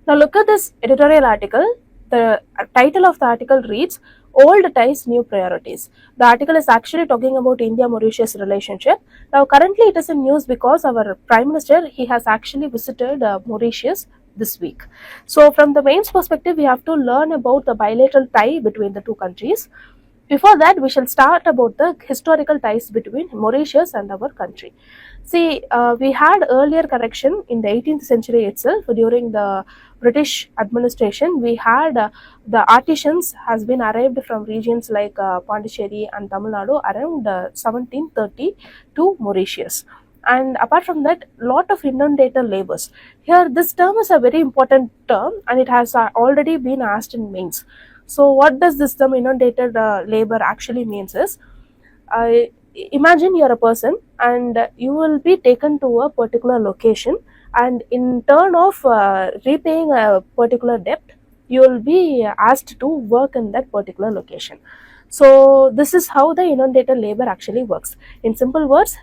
Now look at this editorial article. The title of the article reads Old Ties, New Priorities. The article is actually talking about India-Mauritius relationship. Now currently it is in news because our Prime Minister, he has actually visited Mauritius this week. So from the mains perspective, we have to learn about the bilateral tie between the two countries. Before that, we shall start about the historical ties between Mauritius and our country. See, we had earlier correction in the 18th century itself during the British administration. We had the artisans has been arrived from regions like Pondicherry and Tamil Nadu around 1730 to Mauritius. And apart from that, lot of inundator labors. Here, this term is a very important term, and it has already been asked in mains. So what does this term inundated labor actually means is, uh, imagine you're a person and you will be taken to a particular location, and in turn of repaying a particular debt, you will be asked to work in that particular location. So this is how the inundated labor actually works. In simple words,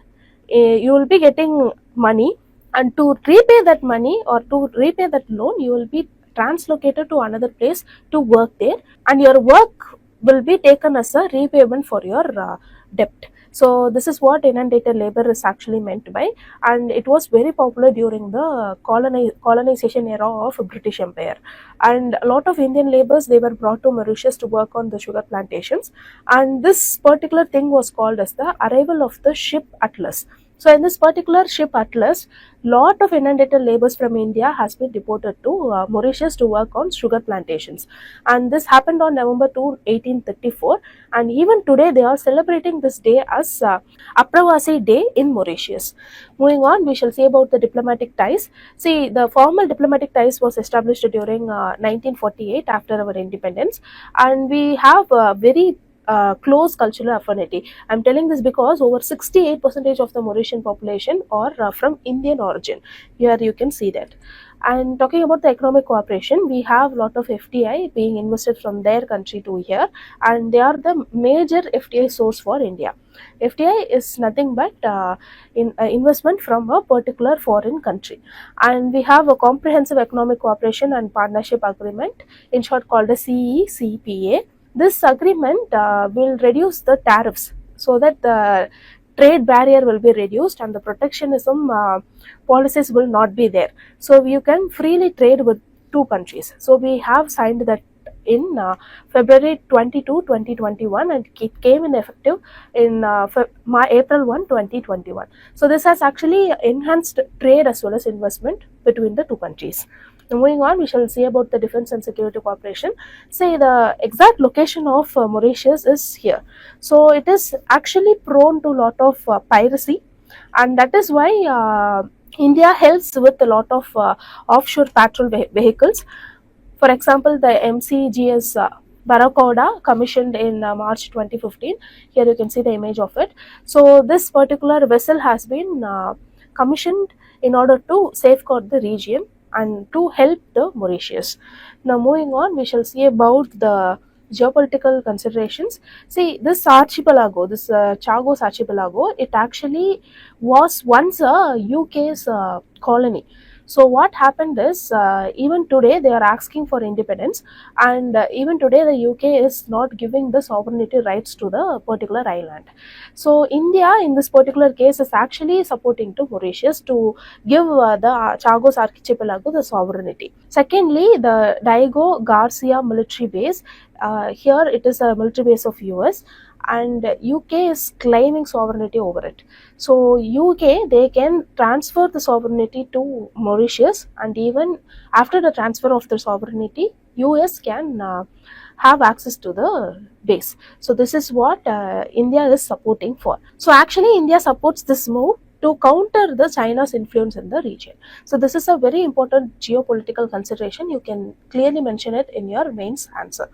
you will be getting money, and to repay that money or to repay that loan, you will be translocated to another place to work there, and your work will be taken as a repayment for your debt. So this is what inundated labor is actually meant by, and it was very popular during the colonization era of British Empire. And a lot of Indian laborers, they were brought to Mauritius to work on the sugar plantations, and this particular thing was called as the arrival of the ship Atlas. So in this particular ship Atlas, lot of inundated laborers from India has been deported to Mauritius to work on sugar plantations, and this happened on November 2, 1834, and even today they are celebrating this day as Apravasi Day in Mauritius. Moving on, we shall see about the diplomatic ties. See, the formal diplomatic ties was established during 1948 after our independence, and we have a very close cultural affinity. I'm telling this because over 68% of the Mauritian population are from Indian origin. Here you can see that. And talking about the economic cooperation, we have a lot of FDI being invested from their country to here, and they are the major FDI source for India. FDI is nothing but investment from a particular foreign country, and we have a comprehensive economic cooperation and partnership agreement, in short called a CECPA. This agreement will reduce the tariffs so that the trade barrier will be reduced and the protectionism policies will not be there. So you can freely trade with two countries. So we have signed that in February 22, 2021, and it came in effective in April 1, 2021. So this has actually enhanced trade as well as investment between the two countries. Moving on, we shall see about the defense and security cooperation. Say the exact location of Mauritius is here. So it is actually prone to a lot of piracy, and that is why India helps with a lot of offshore patrol vehicles. For example, the MCGS Barracuda, commissioned in March 2015. Here you can see the image of it. So this particular vessel has been commissioned in order to safeguard the region and to help the Mauritius. Now moving on, we shall see about the geopolitical considerations. See, this archipelago, this Chagos archipelago, it actually was once a UK's colony. So what happened is, even today they are asking for independence, and even today the UK is not giving the sovereignty rights to the particular island. So India in this particular case is actually supporting to Mauritius to give the Chagos archipelago the sovereignty. Secondly, the Diego Garcia military base, here it is a military base of US, and UK is claiming sovereignty over it. So UK, they can transfer the sovereignty to Mauritius, and even after the transfer of the sovereignty, US can have access to the base. So this is what India is supporting for. So actually India supports this move to counter the China's influence in the region. So this is a very important geopolitical consideration. You can clearly mention it in your mains answer.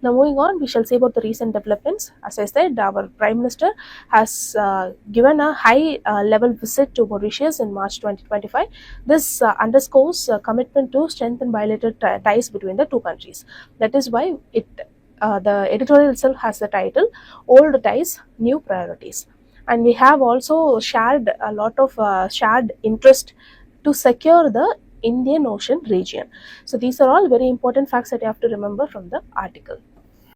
Now moving on, we shall see about the recent developments. As I said, our Prime Minister has given a high level visit to Mauritius in March 2025. This underscores commitment to strengthen bilateral ties between the two countries. That is why the editorial itself has the title, Old Ties, New Priorities. And we have also shared a lot of shared interest to secure the Indian Ocean region. So these are all very important facts that you have to remember from the article.